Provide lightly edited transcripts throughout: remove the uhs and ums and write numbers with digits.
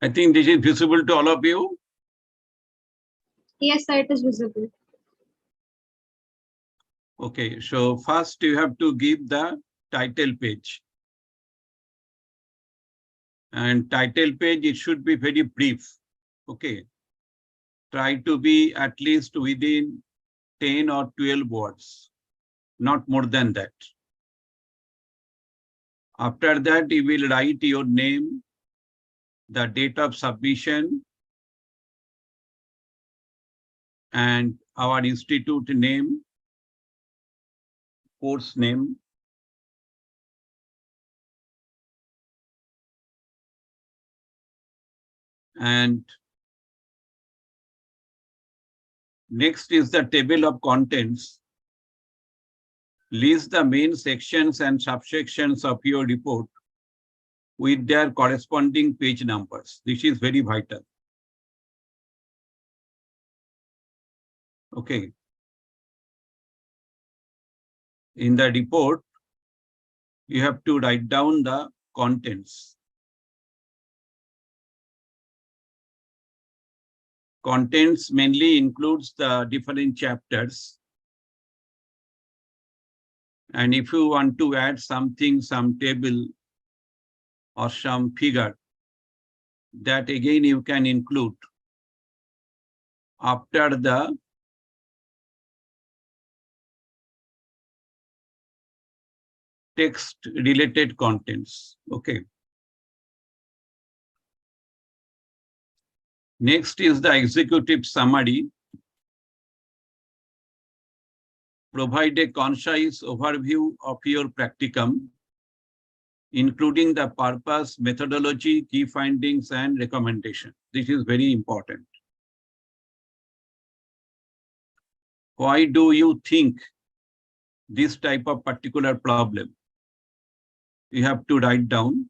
I think this is visible to all of you. Yes, sir, it is visible. Okay, so first you have to give the title page. And title page, it should be very brief. Okay. Try to be at least within 10 or 12 words, not more than that. After that, you will write your name, the date of submission, and our institute name, course name, and next is the table of contents. List the main sections and subsections of your report with their corresponding page numbers. This is very vital. Okay. In the report, you have to write down the contents. Contents mainly includes the different chapters. And if you want to add something, some table or some figure, that again you can include after the text related contents. Okay. Next is the executive summary. Provide a concise overview of your practicum, including the purpose, methodology, key findings, and recommendation. This is very important. Why do you think this type of particular problem? You have to write down.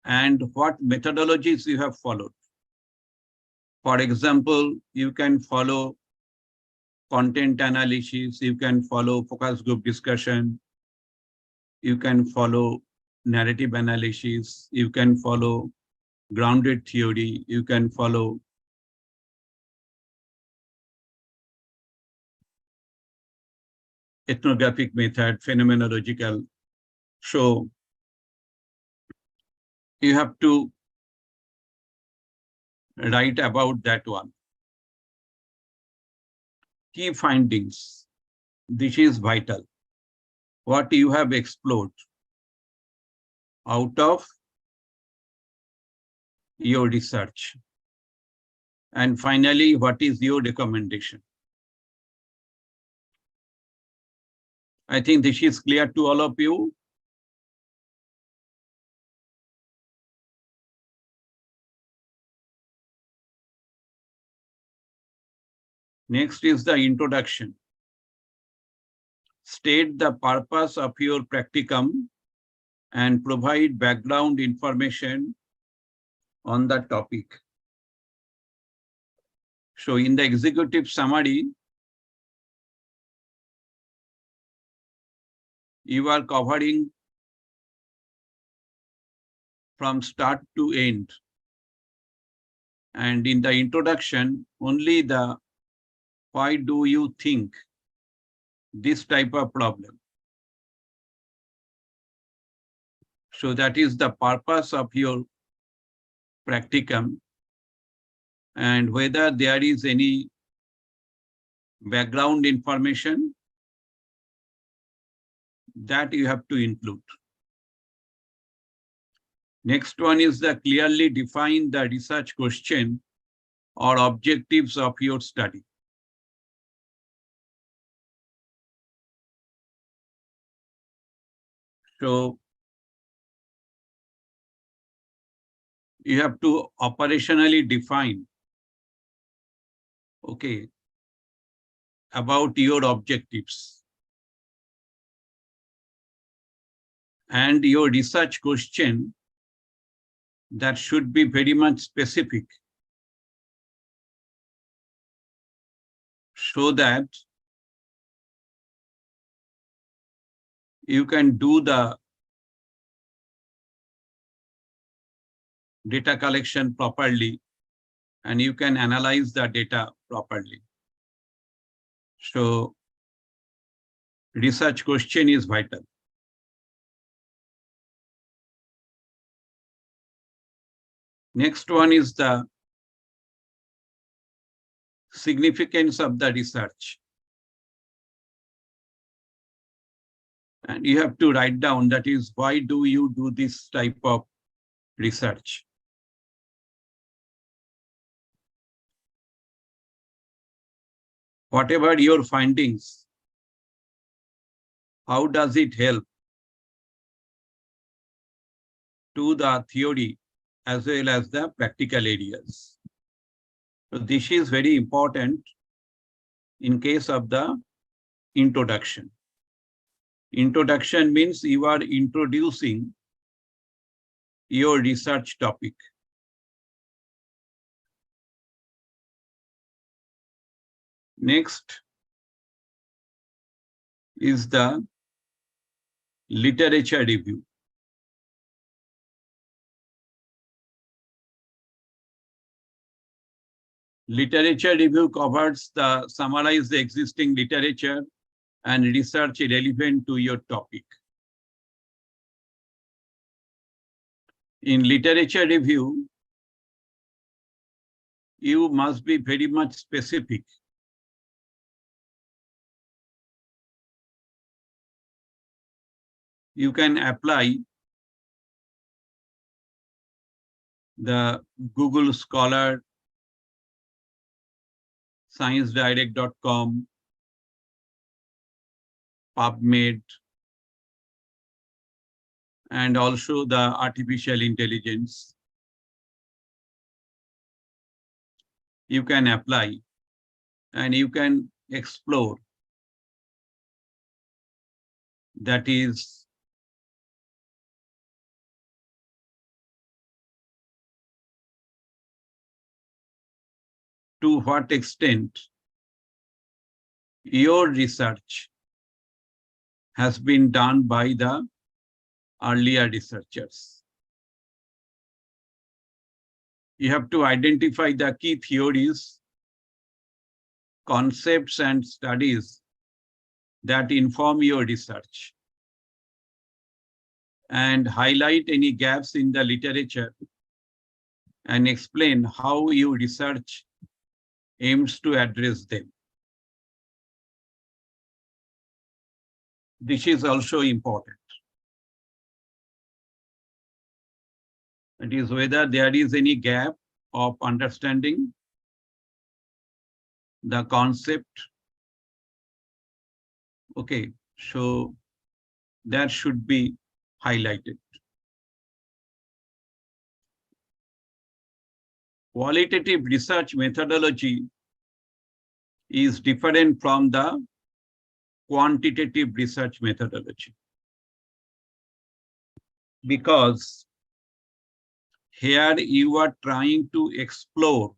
And what methodologies you have followed. For example, you can follow content analysis, you can follow focus group discussion, you can follow narrative analysis, you can follow grounded theory, you can follow ethnographic method, phenomenological. So you have to write about that one. Key findings. This is vital. What you have explored out of your research. And finally, what is your recommendation? I think this is clear to all of you. Next is the introduction. State the purpose of your practicum and provide background information on the topic. So in the executive summary, you are covering from start to end. And in the introduction, only the why do you think this type of problem? So that is the purpose of your practicum, and whether there is any background information that you have to include. Next one is the clearly define the research question or objectives of your study. So you have to operationally define, okay, about your objectives. And your research question that should be very much specific, so that you can do the data collection properly, and you can analyze the data properly. So research question is vital. Next one is the significance of the research. And you have to write down, that is, why do you do this type of research? Whatever your findings, how does it help to the theory as well as the practical areas? So this is very important in case of the introduction. Introduction means you are introducing your research topic. Next is the literature review. Literature review covers the summarize the existing literature and research relevant to your topic. In literature review, you must be very much specific. You can apply the Google Scholar, sciencedirect.com, PubMed, and also the artificial intelligence. You can apply and you can explore. That is, to what extent your research has been done by the earlier researchers. You have to identify the key theories, concepts, and studies that inform your research, and highlight any gaps in the literature and explain how your research aims to address them. This is also important. It is whether there is any gap of understanding the concept. Okay, so that should be highlighted. Qualitative research methodology is different from the quantitative research methodology, because here you are trying to explore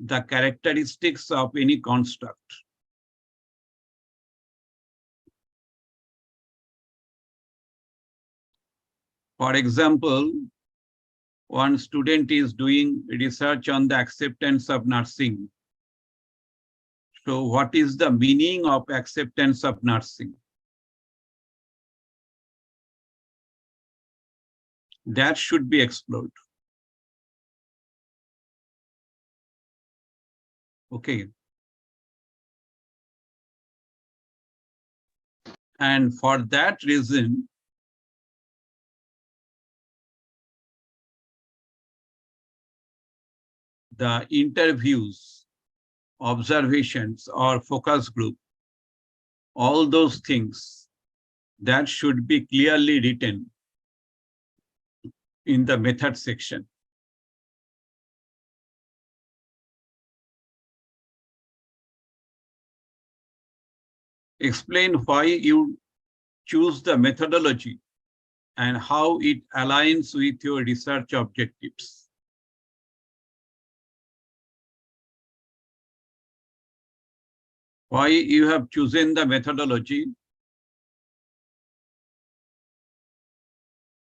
the characteristics of any construct. For example, one student is doing research on the acceptance of nursing. So what is the meaning of acceptance of nursing? That should be explored. Okay. And for that reason, the interviews, observations, or focus group, all those things, that should be clearly written in the method section. Explain why you choose the methodology and how it aligns with your research objectives. Why you have chosen the methodology?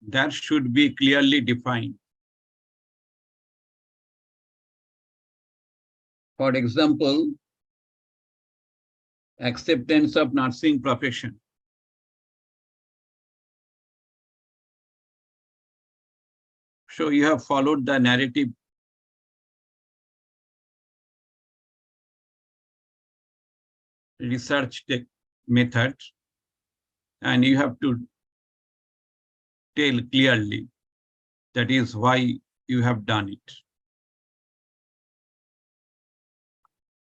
that should be clearly defined. For example, acceptance of nursing profession. So you have followed the narrative research method, and you have to tell clearly that is why you have done it.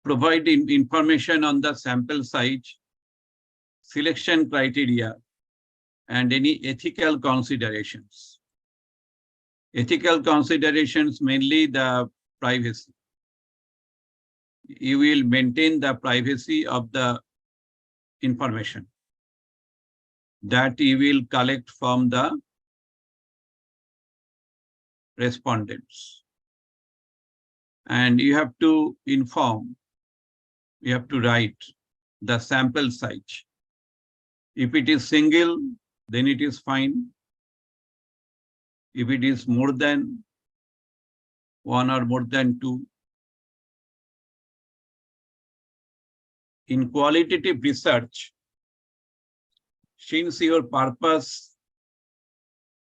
Provide information on the sample size, selection criteria, and any ethical considerations. Ethical considerations, mainly the privacy. You will maintain the privacy of the information that you will collect from the respondents. And you have to inform, you have to write the sample size. If it is single, then it is fine. If it is more than one or more than two, in qualitative research, since your purpose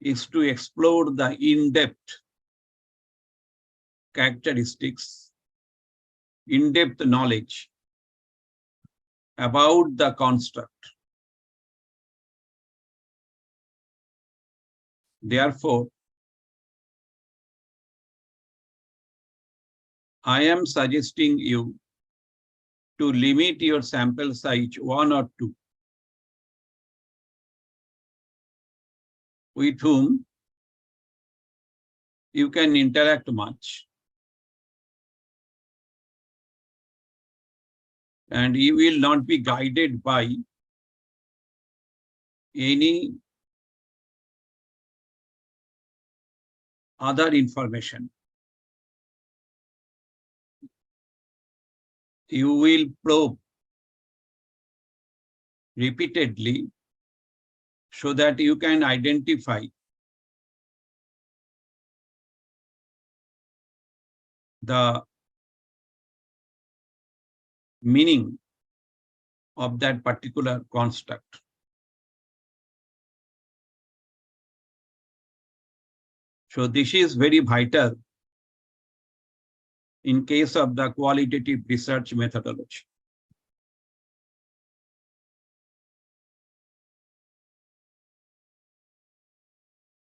is to explore the in-depth characteristics, in-depth knowledge about the construct. Therefore, I am suggesting you to limit your sample size 1 or 2, with whom you can interact much. And you will not be guided by any other information. You will probe repeatedly so that you can identify the meaning of that particular construct. So this is very vital in case of the qualitative research methodology.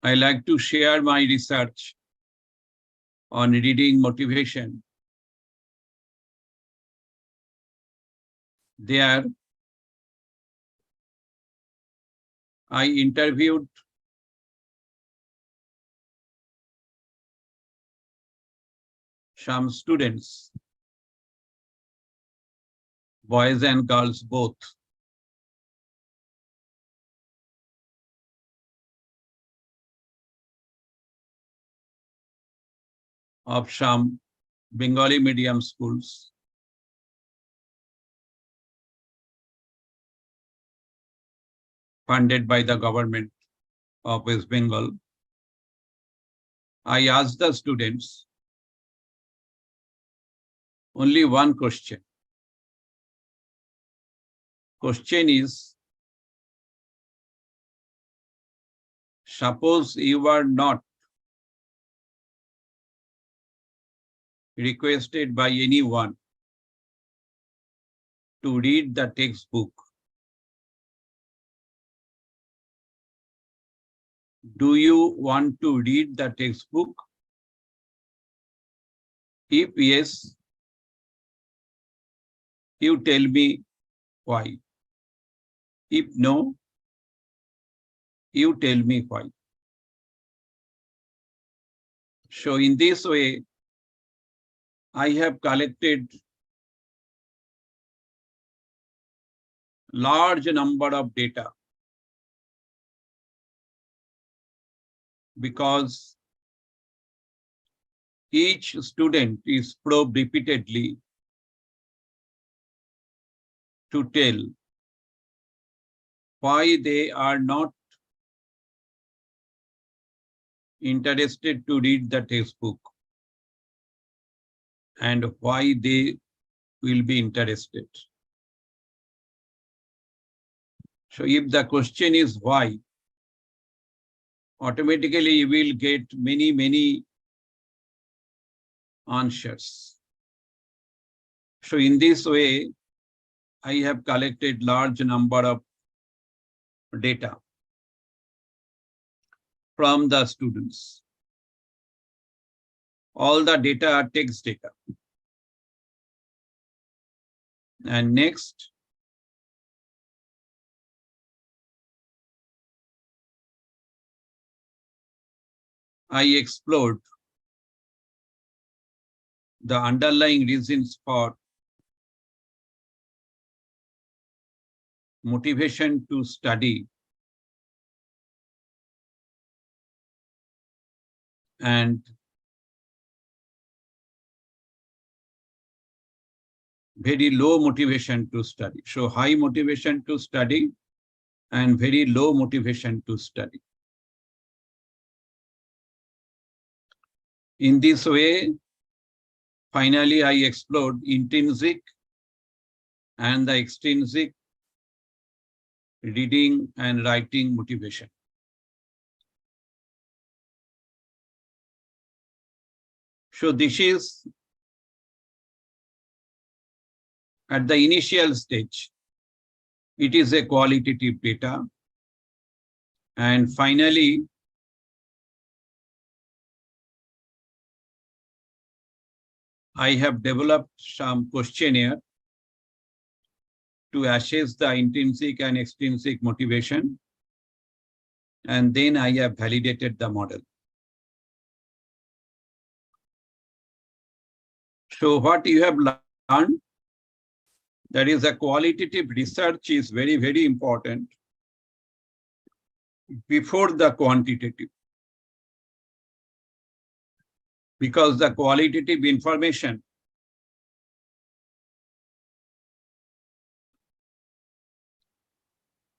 I like to share my research on reading motivation. There, I interviewed some students, boys and girls both, of some Bengali medium schools. Funded by the government of West Bengal. I asked the students only one question. Question is, suppose you are not requested by anyone to read the textbook, do you want to read the textbook? If yes, you tell me why. If no, you tell me why. So in this way, I have collected large number of data because each student is probed repeatedly to tell why they are not interested to read the textbook and why they will be interested. So if the question is why, automatically you will get many answers. So in this way, I have collected large number of data from the students. All the data are text data. And next, I explored the underlying reasons for motivation to study and very low motivation to study. So high motivation to study and very low motivation to study. In this way, finally, I explored intrinsic and the extrinsic reading and writing motivation. So this is at the initial stage. It is a qualitative data. And finally, I have developed some questionnaire to assess the intrinsic and extrinsic motivation. And then I have validated the model. So what you have learned, that is a qualitative research is very important before the quantitative. Because the qualitative information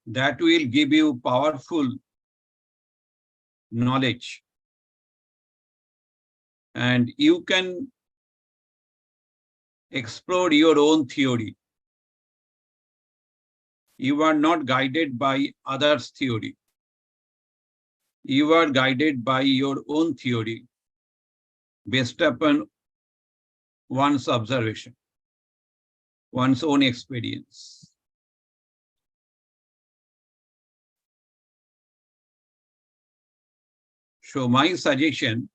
that will give you powerful knowledge. And you can explore your own theory. You are not guided by others' theory. You are guided by your own theory based upon one's observation, one's own experience. So my suggestion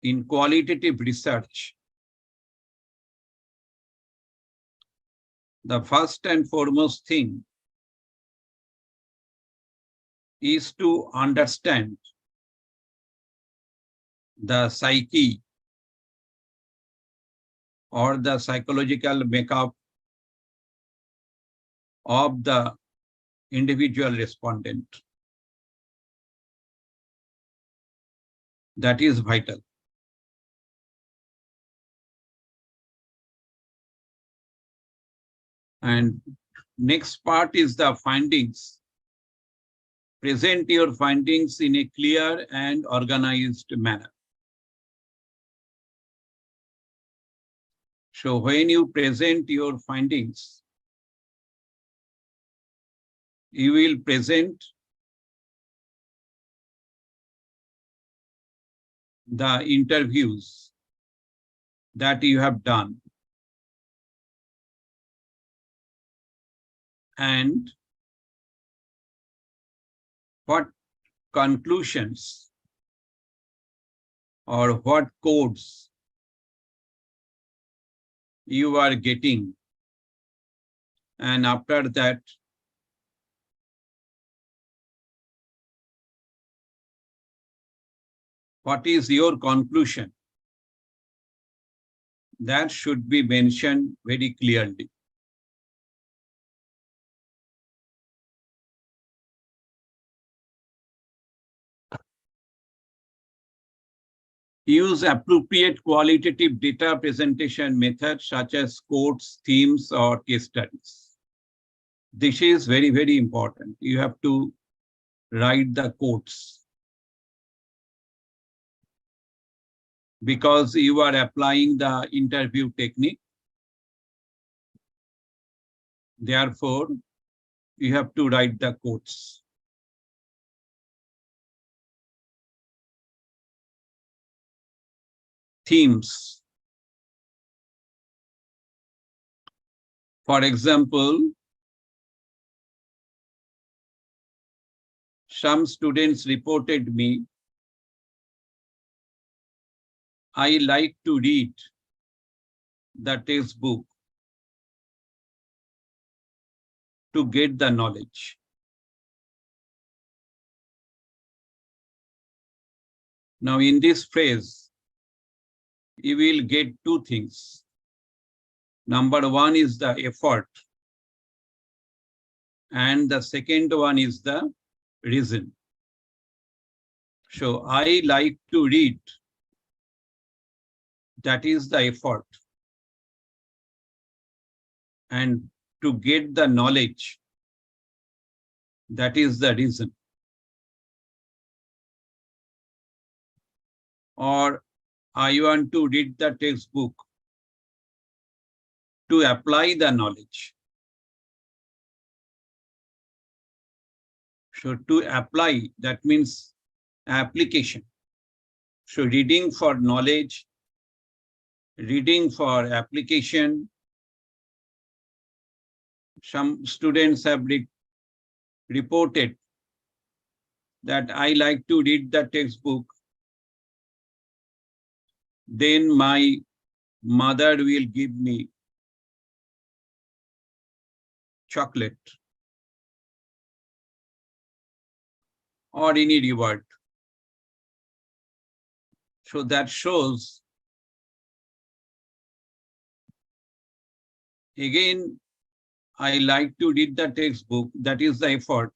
in qualitative research, the first and foremost thing is to understand the psyche or the psychological makeup of the individual respondent. That is vital. And next part is the findings. Present your findings in a clear and organized manner. So when you present your findings, you will present the interviews that you have done and what conclusions or what codes you are getting. And after that, what is your conclusion? That should be mentioned very clearly. Use appropriate qualitative data presentation methods such as quotes, themes, or case studies. This is very important. You have to write the quotes. because you are applying the interview technique. Therefore, you have to write the quotes. Themes. For example, some students reported me, I like to read the textbook to get the knowledge. Now, in this phrase, you will get two things. Number one is the effort, and the second one is the reason. So, I like to read. That is the effort. And to get the knowledge, that is the reason. Or I want to read the textbook to apply the knowledge. So to apply, that means application. So reading for knowledge, reading for application. Some students have reported that I like to read the textbook. Then my mother will give me chocolate or any reward. So that shows, again, I like to read the textbook, that is the effort.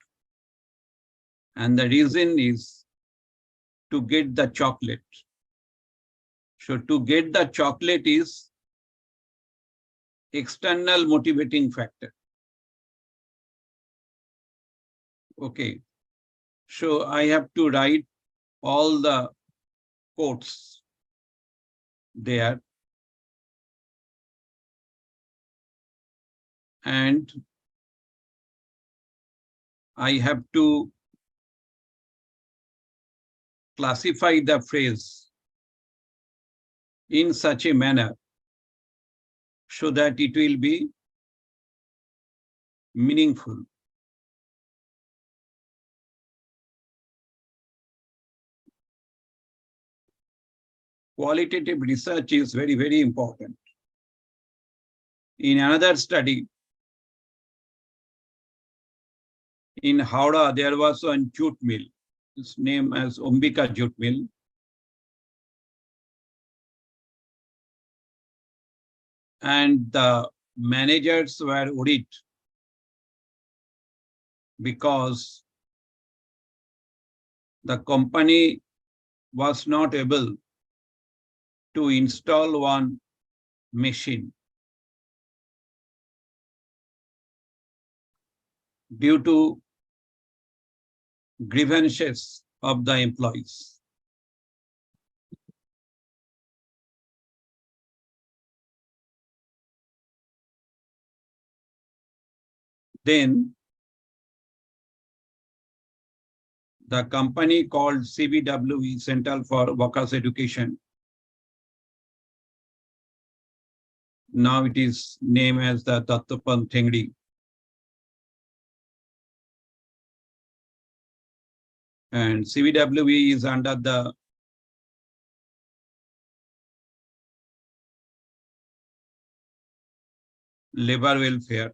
And the reason is to get the chocolate. So to get the chocolate is external motivating factor. Okay. So I have to write all the quotes there. And I have to classify the phrase in such a manner so that it will be meaningful. Qualitative research is very, very important. In another study, in Howrah, there was one jute mill. Its name as Ombika Jute Mill. And the managers were worried because the company was not able to install one machine due to grievances of the employees. Then the company called CBWE, Central for Workers Education. Now it is named as the Dattopant Thengdi. And CBWE is under the labor welfare.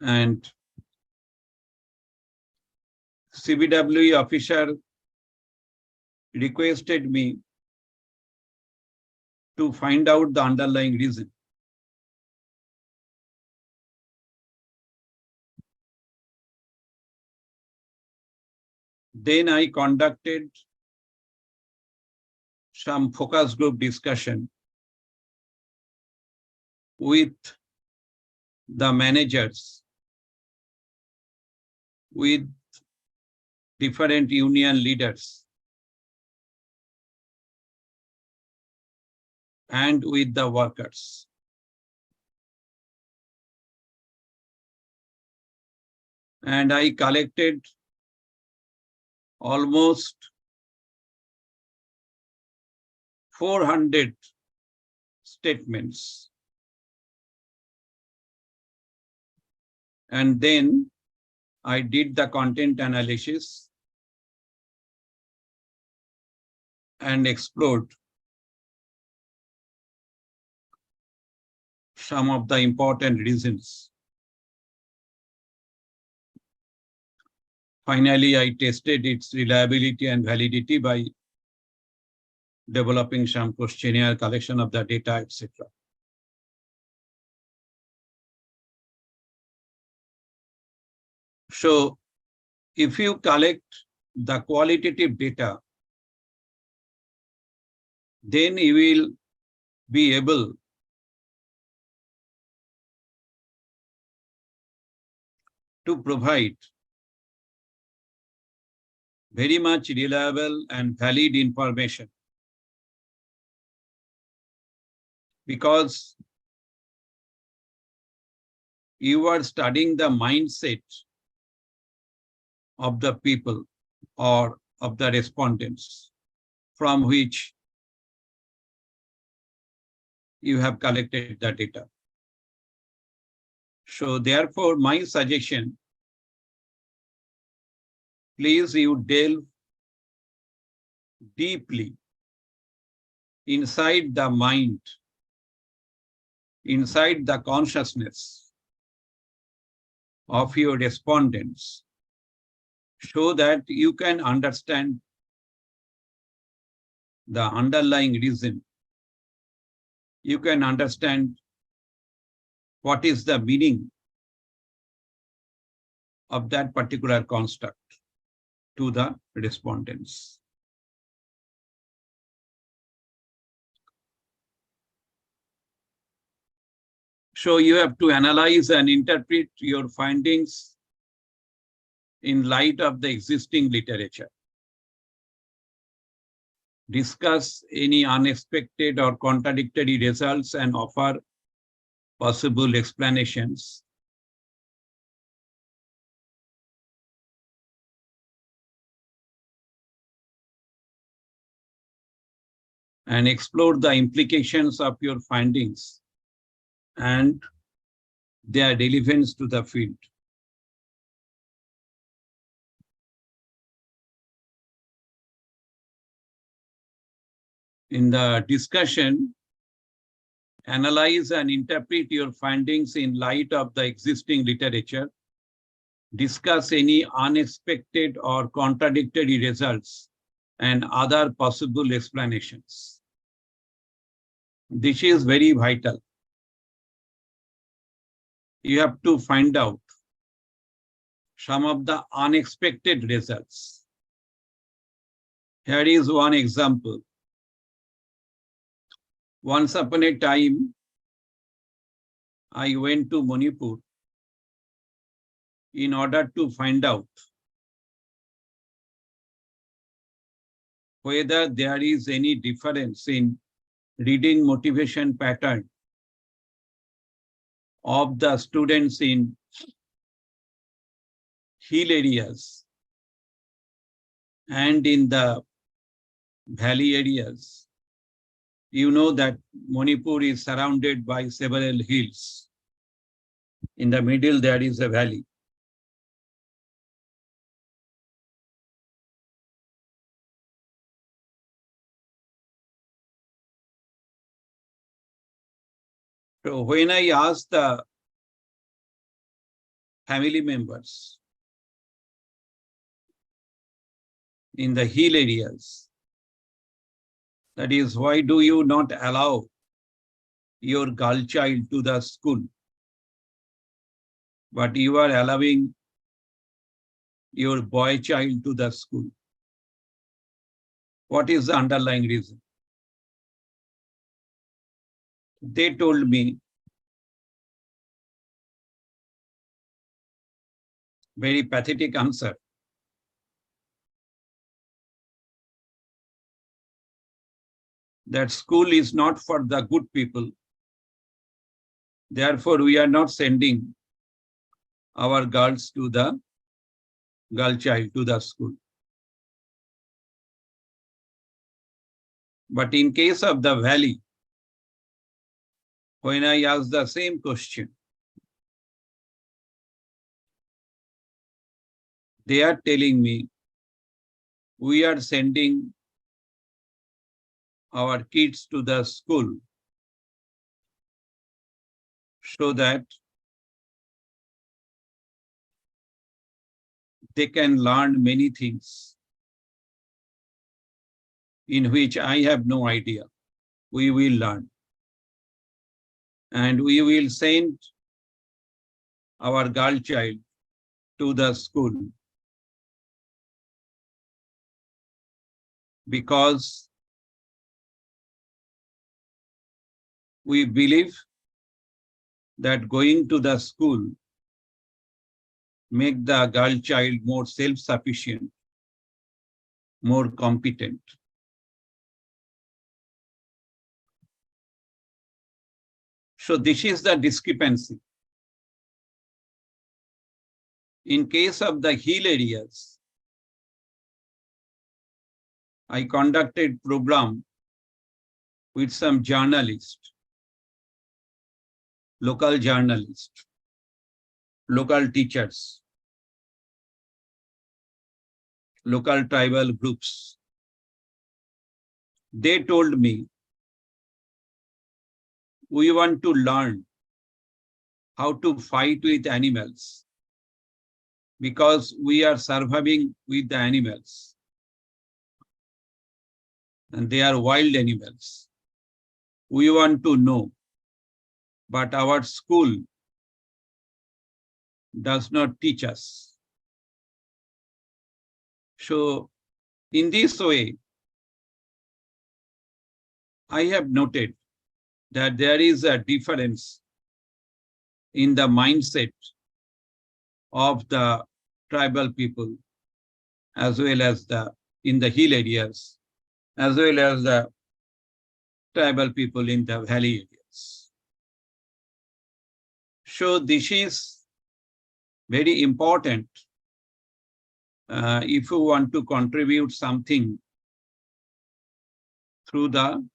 And CBWE officer requested me to find out the underlying reason. Then I conducted some focus group discussion with the managers, with different union leaders and with the workers. And I collected almost 400 statements. And then I did the content analysis and explored some of the important reasons. Finally, I tested its reliability and validity by developing some questionnaire, collection of the data, etc. So if you collect the qualitative data, then you will be able to provide very much reliable and valid information, because you are studying the mindset of the people or of the respondents from which you have collected the data. So therefore, my suggestion, please you delve deeply inside the mind, inside the consciousness of your respondents, so that you can understand the underlying reason. You can understand what is the meaning of that particular construct to the respondents. So you have to analyze and interpret your findings in light of the existing literature. Discuss any unexpected or contradictory results and offer possible explanations. And explore the implications of your findings and their relevance to the field. In the discussion, analyze and interpret your findings in light of the existing literature. Discuss any unexpected or contradictory results and other possible explanations. This is very vital. You have to find out some of the unexpected results. Here is one example. Once upon a time, I went to Manipur in order to find out whether there is any difference in reading motivation pattern of the students in hill areas and in the valley areas. You know that Manipur is surrounded by several hills. In the middle, there is a valley. So when I asked the family members in the hill areas, that is, why do you not allow your girl child to the school, but you are allowing your boy child to the school? What is the underlying reason? They told me very pathetic answer. that school is not for the good people. Therefore, we are not sending our girl child to the school. But in case of the valley, when I ask the same question, they are telling me, we are sending our kids to the school so that they can learn many things in which I have no idea. We will learn. And we will send our girl child to the school because we believe that going to the school make the girl child more self-sufficient, more competent. So this is the discrepancy. In case of the hill areas, I conducted program with some journalists, local journalists, local teachers, local tribal groups. They told me, we want to learn how to fight with animals because we are surviving with the animals and they are wild animals. We want to know, but our school does not teach us. So in this way, I have noted that there is a difference in the mindset of the tribal people as well as in the hill areas, as well as the tribal people in the valley areas. So this is very important if you want to contribute something through the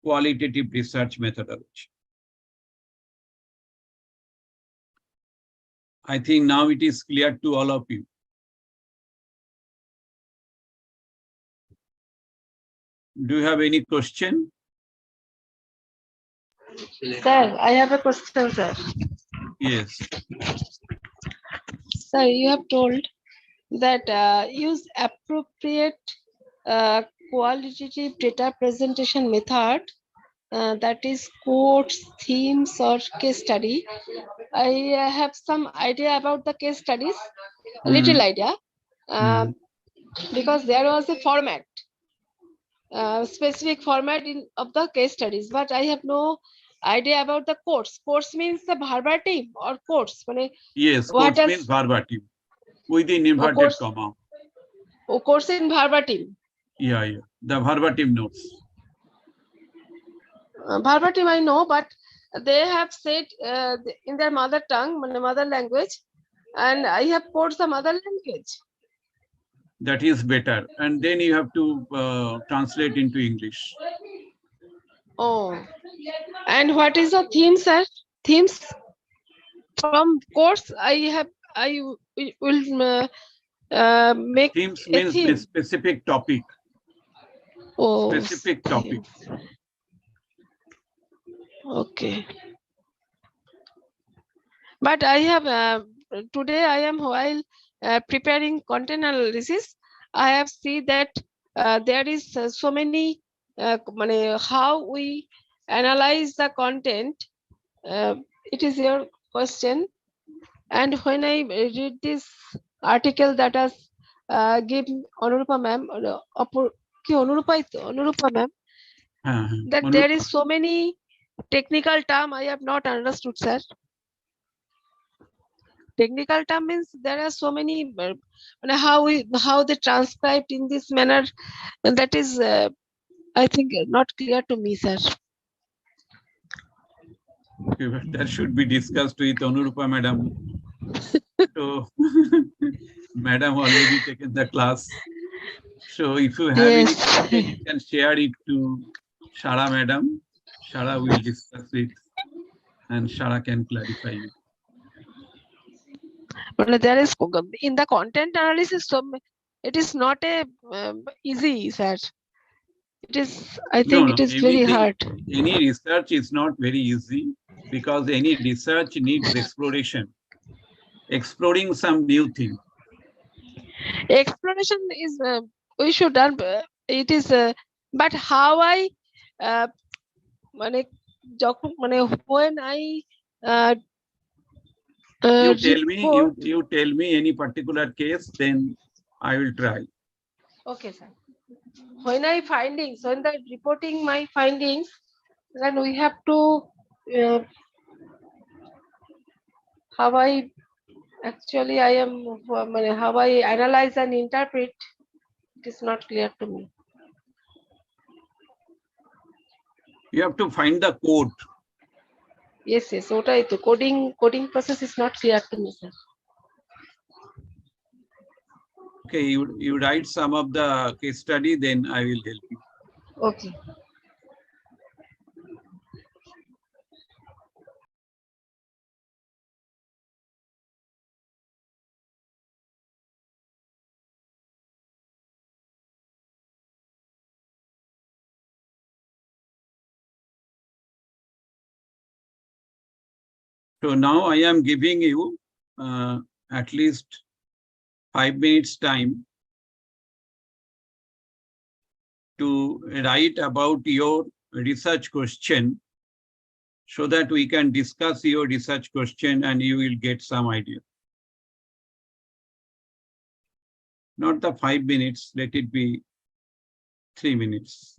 qualitative research methodology. I think now it is clear to all of you. Do you have any question? Sir, I have a question, sir. Yes. Sir, you have told that use appropriate qualitative data presentation method, that is quotes, themes, or case study. I have some idea about the case studies, a little idea, because there was a format, specific format of the case studies, but I have no idea about the quotes. Quotes means the verbatim or quotes. Yes, quotes means verbatim within inverted comma. Oh, quotes in verbatim. Yeah, the verbatim notes. Verbatim I know, but they have said in their mother tongue, mother language, and I have quotes the mother language. That is better, and then you have to translate into English. Oh, and what is the theme, sir? Themes from course I will make themes a means theme. the specific topic. Oh, specific topic. Okay. But I have today I am while preparing content analysis, I have seen that there is so many how we analyze the content. It is your question, and when I read this article that has given Anurupa ma'am, Anurupa ma'am, that Anurupa. there is so many technical term I have not understood, sir. Technical term means there are so many how they transcribed in this manner, and that is I think not clear to me, sir. Okay, but that should be discussed with Anurupa madam. So, madam already taken the class. So if you have any Yes. question, you can share it to Shara madam. Shara will discuss it and Shara can clarify you. But there is in the content analysis, so it is not a easy, sir. It is, I No, think no, it is very everything, hard. any research is not very easy because any research needs exploration, exploring some new thing. Exploration is we should done. It is, but how I মানে যখন মানে when I uh, You tell me, report. you tell me any particular case, then I will try. Okay, sir. When I findings, when the reporting my findings, then we have to uh, how I actually I am how I analyze and interpret. It is not clear to me. You have to find the code. Yes, ওটাই তো coding process is not clear to me, sir. Okay, you write some of the case study, then I will help you. Okay. So now I am giving you at least 5 minutes time to write about your research question so that we can discuss your research question and you will get some idea. Not the 5 minutes, let it be 3 minutes.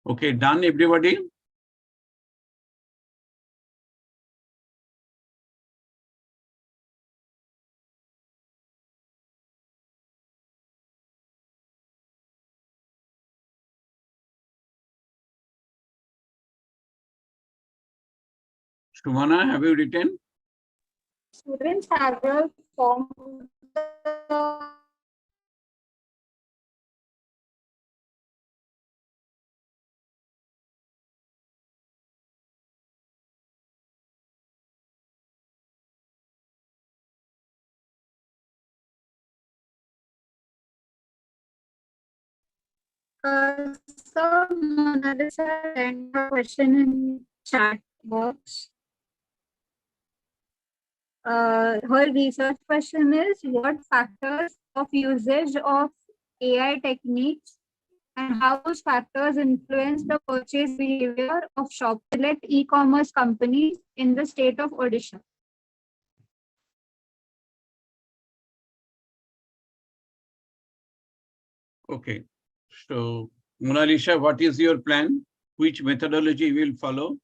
Okay, done everybody? Shubhana, have you written? Students have formed So Mona Lisa sent her question in chat box. Her research question is, what factors of usage of AI techniques and how those factors influence the purchase behavior of shop select e-commerce companies in the state of Odisha? Okay. So, Mona Lisa, what is your plan? Which methodology you will follow?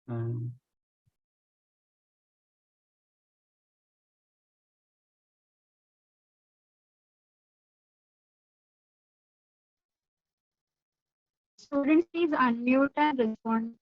Um, Students, please unmute and respond.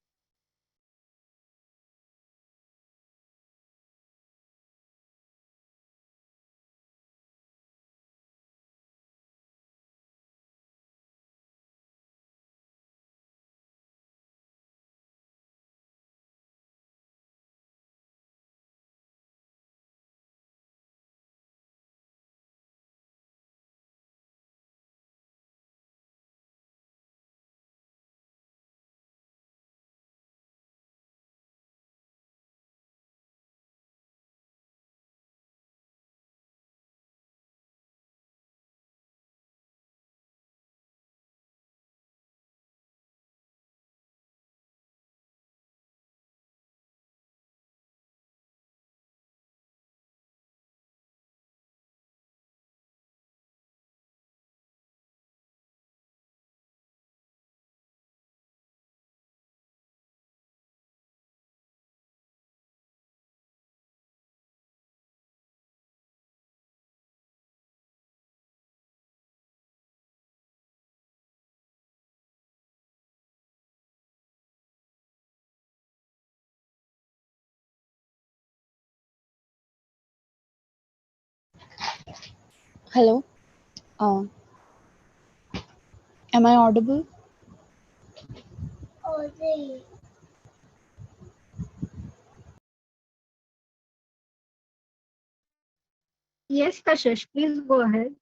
Hello. Uh, am I audible? Yes, Kashish, please go ahead.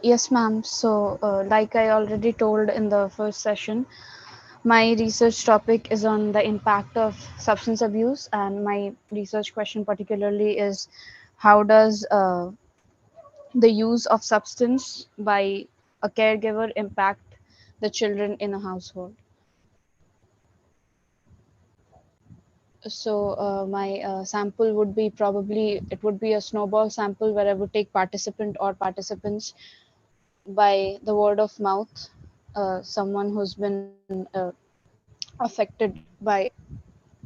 Yes, ma'am. So, like I already told in the first session, my research topic is on the impact of substance abuse, and my research question particularly is how does the use of substance by a caregiver impact the children in a household? So my sample would be probably it would be a snowball sample where I would take participant or participants by the word of mouth, someone who's been affected by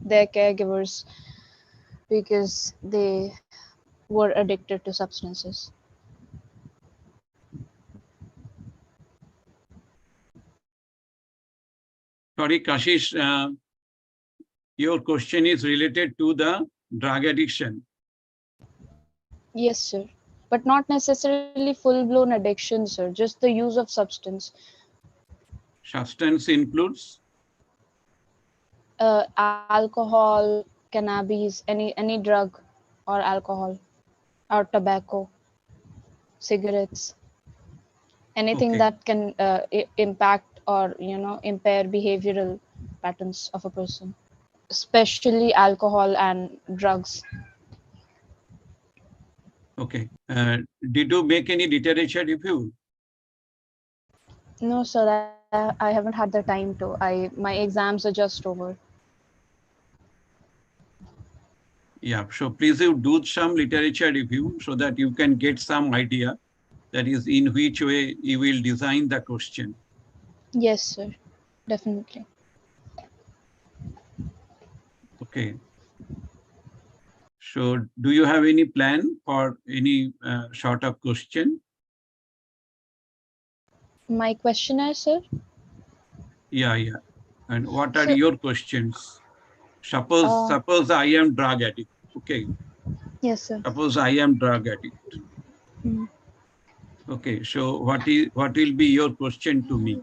their caregivers because they were addicted to substances. Sorry, Kashish, your question is related to the drug addiction. Yes, sir. But not necessarily full blown addiction, sir, just the use of substance. Substance includes? Alcohol, cannabis, any drug or alcohol or tobacco, cigarettes, anything Okay. that can impact or impair behavioral patterns of a person, especially alcohol and drugs. Okay. Did you make any literature review? No, sir, I haven't had the time to. My exams are just over. Yeah. So please you do some literature review so that you can get some idea that is in which way you will design the question. Yes, sir, definitely. Okay. So do you have any plan for any sort of question? My questionnaire, sir. Yeah, yeah. And what are So, your questions? Suppose I am drug addict. Okay. yes, sir. Suppose I am drug addict. Mm. Okay, so what will be your question to me?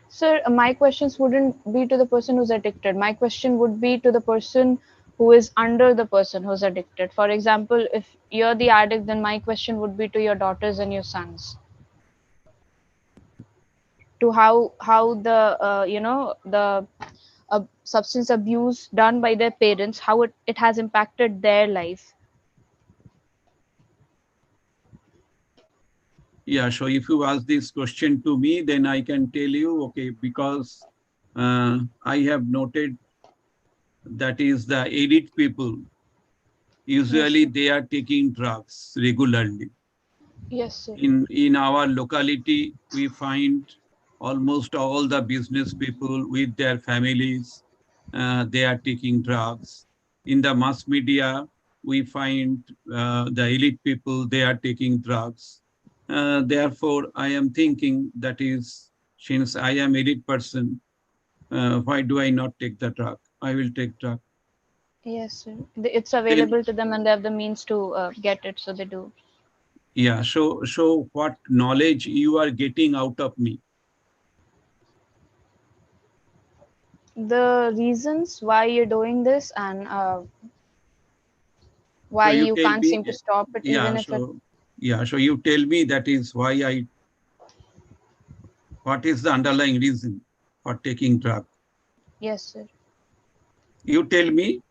Sir, my questions wouldn't be to the person who's addicted. My question would be to the person who is under the person who's addicted. For example, if you're the addict, then my question would be to your daughters and your sons. To how the the substance abuse done by their parents, how it has impacted their life. Yeah, so if you ask this question to me, then I can tell you, okay, because I have noted that is the elite people, Yes, usually sir. they are taking drugs regularly. Yes, sir. In our locality, we find almost all the business people with their families, they are taking drugs. In the mass media, we find the elite people, they are taking drugs. Therefore, I am thinking that is, since I am elite person, why do I not take the drug? I will take drug. Yes, sir. It's Then, available to them and they have the means to get it, so they do. yeah, so what knowledge you are getting out of me? The reasons why you're doing this and So why you you tell can't me, seem to stop it, even yeah, if it. so yeah, so you tell me that is why what is the underlying reason for taking drug? Yes, sir. You tell me,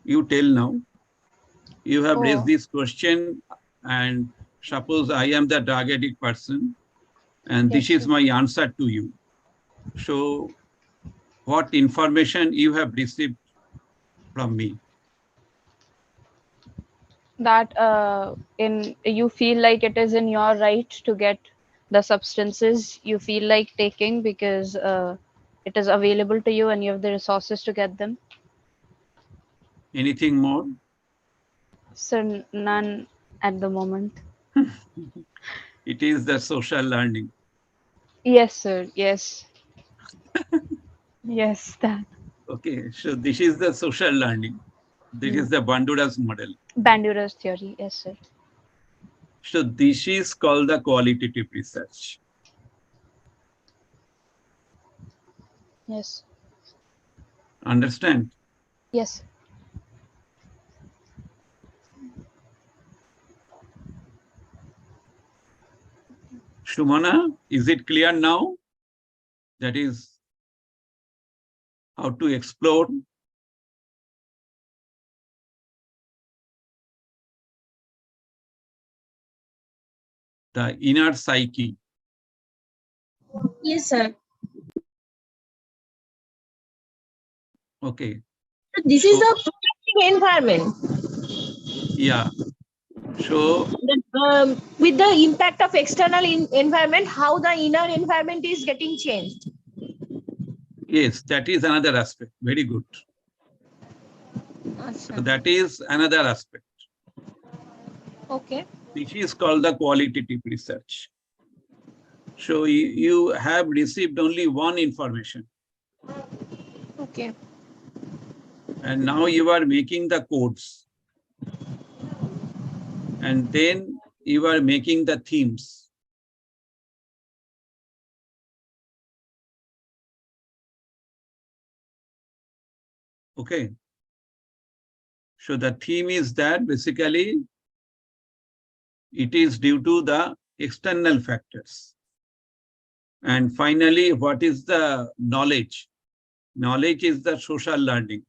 you tell now. You have raised Oh, this question, and suppose I am the drug addict person, and yes, this is sir. my answer to you. So what information you have received from me? That in you feel like it is in your right to get the substances you feel like taking because it is available to you and you have the resources to get them. Anything more? So none at the moment. It is the social learning. Yes, sir. Yes. Yes, that. Okay, so this is the social learning. This Hmm. is the Bandura's model. Bandura's theory. Yes, sir. So this is called the qualitative research. Yes. Understand? Yes. Shumana, is it clear now? That is how to explore the inner psyche. Yes, sir. Okay, This is so the protective environment. yeah, so With the impact of external environment, how the inner environment is getting changed. yes, that is another aspect. Very good. So Achha. that is another aspect. Okay. This is called the qualitative research. So you have received only one information, Okay. and now you are making the codes, and then you are making the themes. Okay. So the theme is that basically it is due to the external factors. And finally, what is the knowledge? Knowledge is the social learning.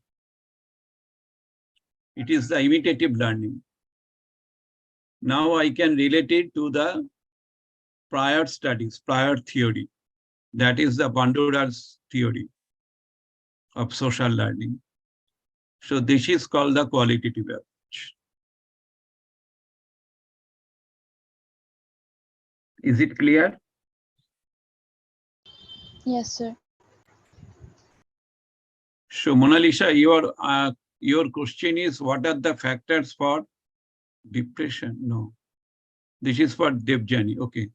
It is the imitative learning. Now I can relate it to the prior studies, prior theory. That is the Bandura's theory of social learning. So this is called the qualitative approach. Is it clear? Yes, sir. So Mona Lisa, your question is what are the factors for depression? No, this is for Devjani. Okay.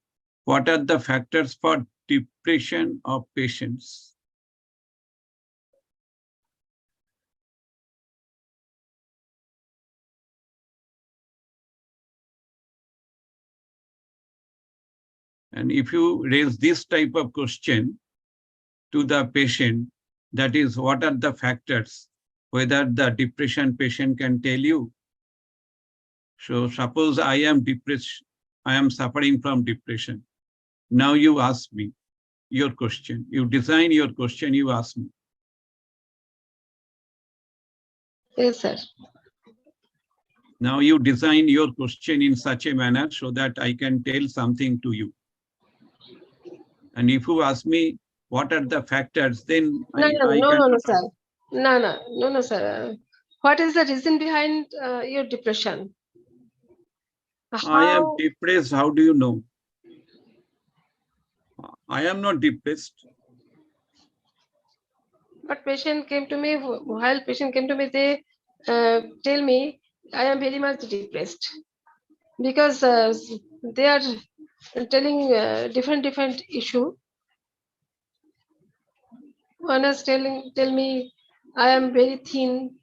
What are the factors for depression of patients? And if you raise this type of question to the patient, that is, what are the factors, whether the depression patient can tell you. So suppose I am depressed, I am suffering from depression. Now you ask me your question. You design your question, you ask me. Yes, sir. Now you design your question in such a manner so that I can tell something to you. And if you ask me what are the factors, then No, I can. no, sir. No, sir. What is the reason behind your depression? I am How? depressed. How do you know? I am not depressed. But patient came to me, while patient came to me, they tell me I am very much depressed because they are telling different issue. One is tell me I am very thin,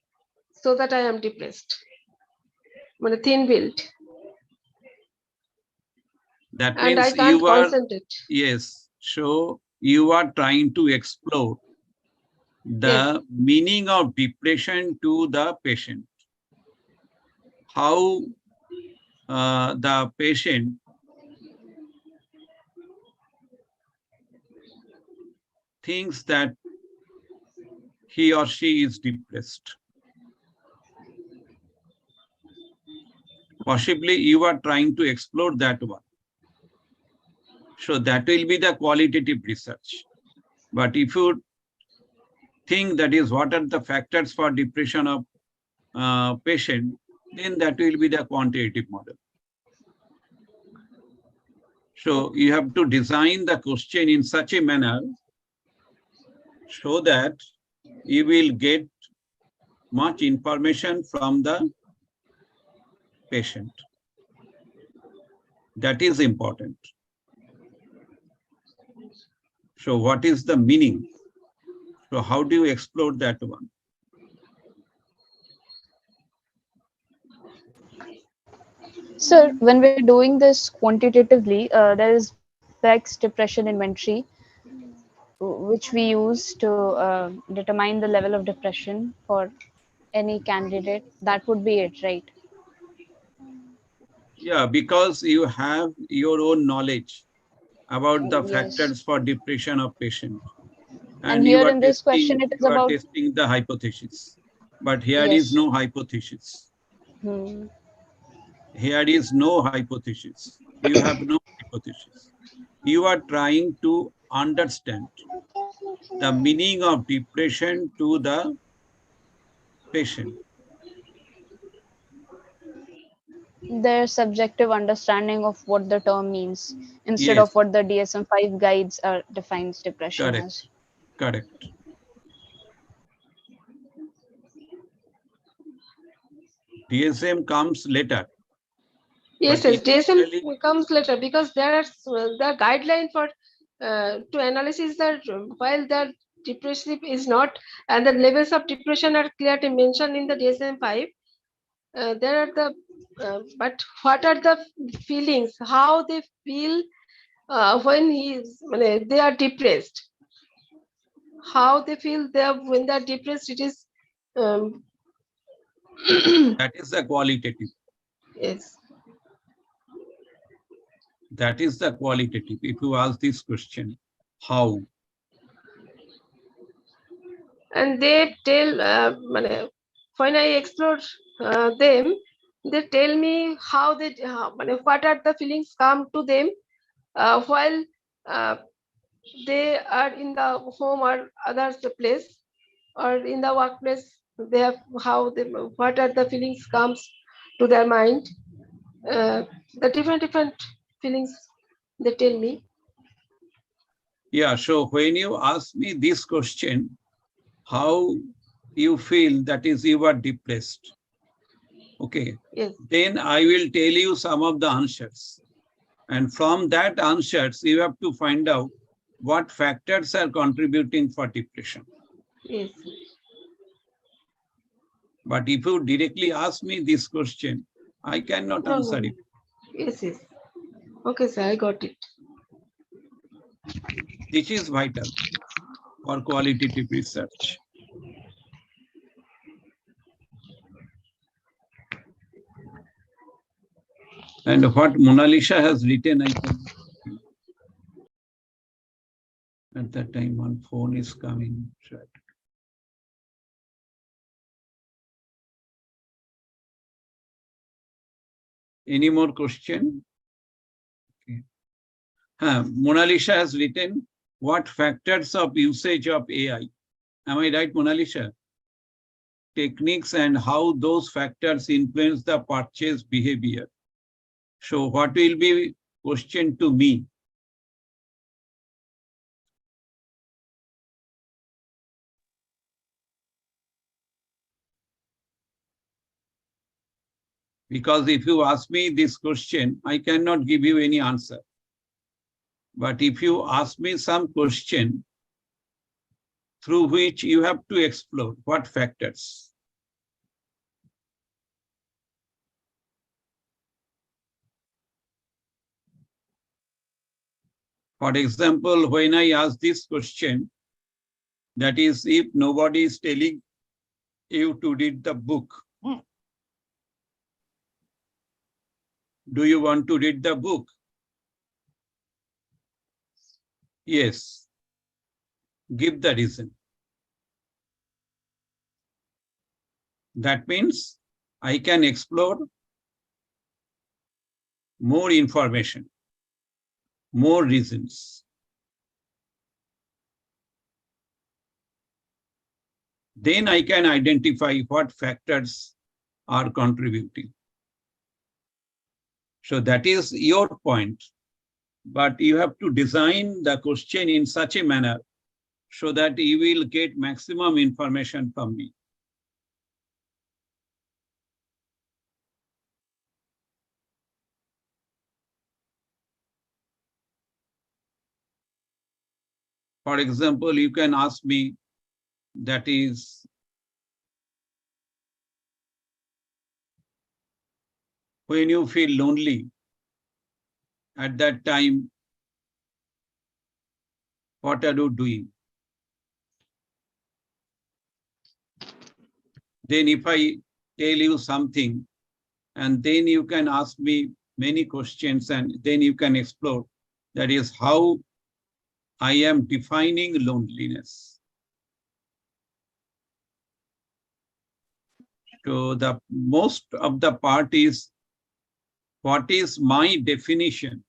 so that I am depressed. But thin build. That And I means can't you are, concentrate. yes. So you are trying to explore the Yes. meaning of depression to the patient. How the patient thinks that he or she is depressed. Possibly you are trying to explore that one. So that will be the qualitative research. But if you think that is what are the factors for depression of patient, then that will be the quantitative model. So you have to design the question in such a manner so that you will get much information from the patient. That is important. So what is the meaning? So how do you explore that one? Sir, when we're doing this quantitatively, there is Beck's depression inventory, which we use to determine the level of depression for any candidate. That would be it, right? Yeah, because you have your own knowledge about the Yes. factors for depression of patient. And And here in this question, it is you are about, testing the hypothesis. But here is yes. no hypothesis. Hmm. Here is no hypothesis. You have no hypothesis. You are trying to understand the meaning of depression to the patient. Their subjective understanding of what the term means instead Yes, of what the DSM-5 guides defines depression correct, as. correct. DSM comes later, Yes, but yes. DSM initially, comes later because there are the guideline for to analysis that while the depressive is not, and the levels of depression are clearly mentioned in the DSM-5. There are the but what are the feelings? How they feel when they are depressed? How they feel they are when they are depressed? It is um, that is the qualitative. yes. That is the qualitative. If you ask this question, how? And they tell when I explore them, they tell me how they what are the feelings come to them while uh, they are in the home or other place or in the workplace. They have how they what are the feelings comes to their mind, the different feelings they tell me. Yeah, so when you ask me this question, how you feel, that is you are depressed. Okay, Yes, then I will tell you some of the answers. And from that answers, you have to find out what factors are contributing for depression. yes. But if you directly ask me this question, I cannot No, answer it. yes, yes. Okay, sir, I got it. This is vital for qualitative research. And what Mona Lisa has written, I can. At that time, one phone is coming. Any more question? Okay. Mona Lisa has written, what factors of usage of AI? Am I right, Mona Lisa? Techniques and how those factors influence the purchase behavior. So what will be question to me? Because if you ask me this question, I cannot give you any answer. But if you ask me some question through which you have to explore what factors. For example, when I ask this question, that is, if nobody is telling you to read the book, do you want to read the book? Yes. Give the reason. That means I can explore more information, more reasons. Then I can identify what factors are contributing. So that is your point. But you have to design the question in such a manner so that you will get maximum information from me. For example, you can ask me, that is, when you feel lonely, at that time, what are you doing? Then if I tell you something, and then you can ask me many questions, and then you can explore, that is how I am defining loneliness. So the most of the part is, what is my definition?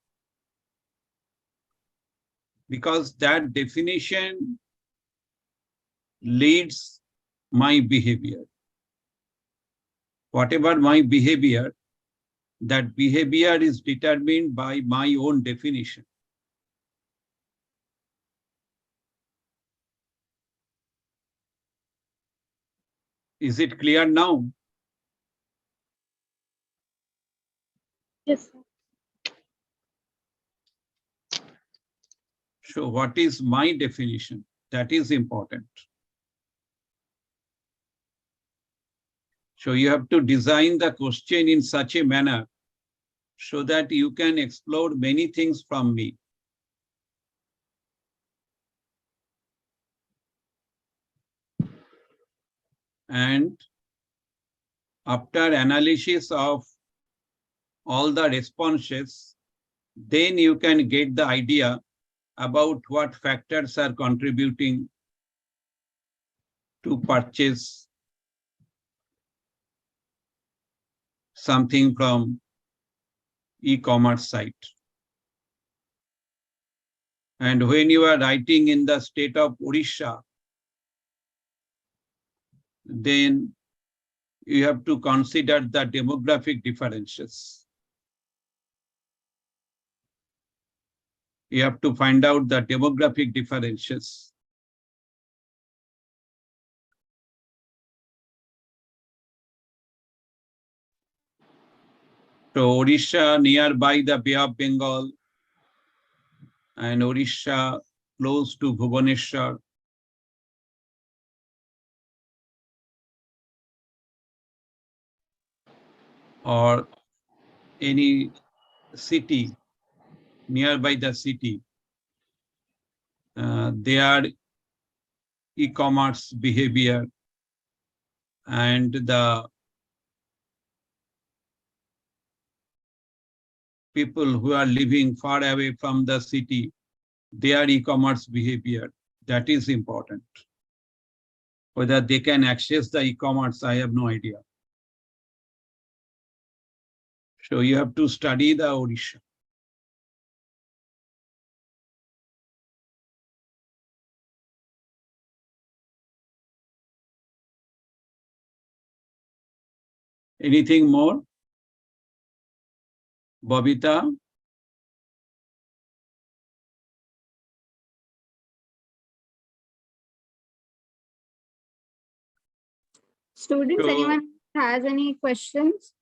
Because that definition leads my behavior. Whatever my behavior, that behavior is determined by my own definition. Is it clear now? Yes. So what is my definition? That is important. So you have to design the question in such a manner so that you can explore many things from me. And after analysis of all the responses, then you can get the idea about what factors are contributing to purchase something from e-commerce site. And when you are writing in the state of Odisha, then you have to consider the demographic differences. You have to find out the demographic differences. So Odisha nearby the Bay of Bengal and Odisha close to Bhubaneswar. Or any city nearby the city. their e-commerce behavior and the people who are living far away from the city, their e-commerce behavior. That is important. Whether they can access the e-commerce, I have no idea. So you have to study the Odisha. Anything more? Babita? Students, So- anyone has any questions?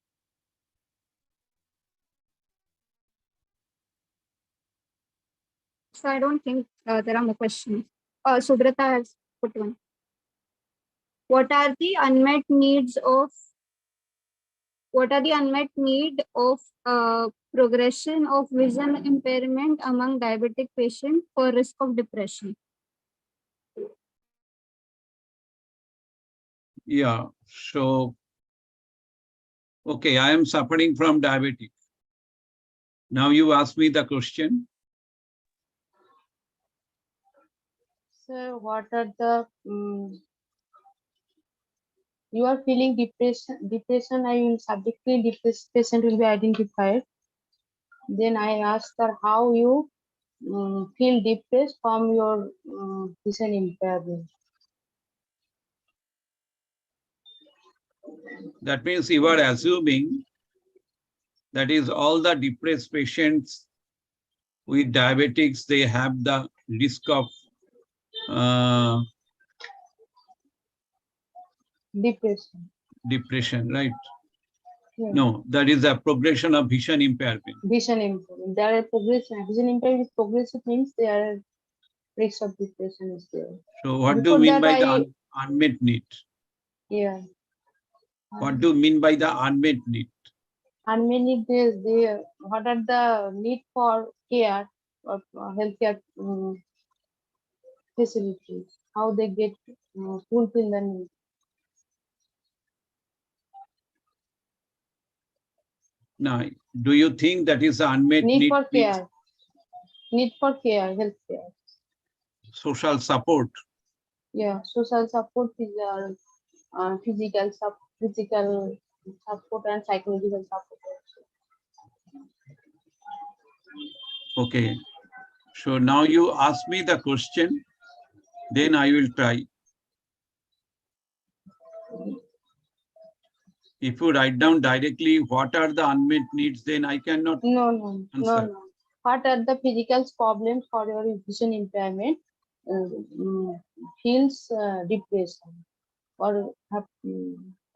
So I don't think there are more questions. Subrata has put one. What are the unmet needs of progression of vision impairment among diabetic patients for risk of depression? Yeah, so, okay, I am suffering from diabetes. Now you ask me the question. So what are the you are feeling depression, I will subjectively depressed patient will be identified. Then I ask her how you feel depressed from your vision impairment. That means you are assuming that is all the depressed patients with diabetics, they have the risk of depression, right? Yeah. No, that is a progression of vision impairment. Vision impairment. There are progression. Vision impairment is progressive means there are risk of depression is there. So what do Before you mean that by the unmet need? Yeah. What do you mean by the unmet need? Unmet need is there. What are the need for care or healthcare facilities? How they get fulfill the need? Now, do you think that is the unmet Need need? for care. Need for care, healthcare. Social support. Yeah, social support is physical support and psychological support also. Okay. So now you ask me the question, then I will try. If you write down directly what are the unmet needs, then I cannot No. answer. What are the physical problems for your vision impairment? Feels depression or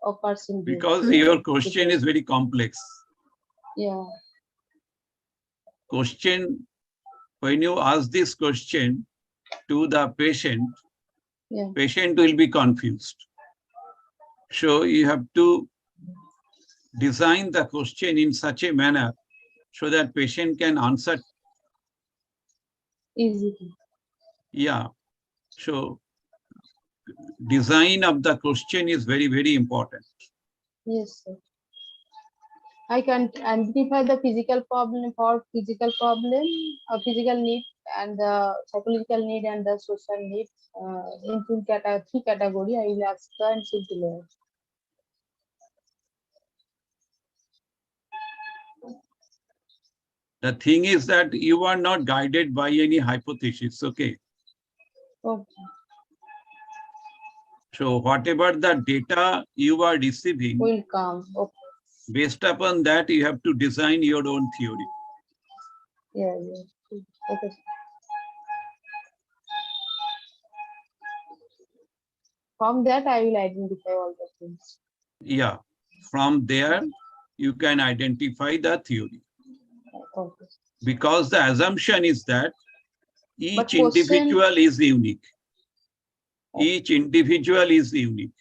occurs in Because your question is very complex. Yeah. Question, when you ask this question to the patient, Yeah. patient will be confused. So you have to design the question in such a manner so that patient can answer Easily. Yeah. So design of the question is very, very important. Yes, sir. I can identify the physical problem for physical problem, physical need, and the psychological need and the social needs in three category. I will ask the and should below. The thing is that you are not guided by any hypothesis, okay? Okay. So whatever the data you are receiving, Will come. Okay. based upon that, you have to design your own theory. Yeah. Okay. From that, I will identify all the things. Yeah. From there, you can identify the theory. Okay. Because the assumption is that each But question- individual is unique. Each individual is unique.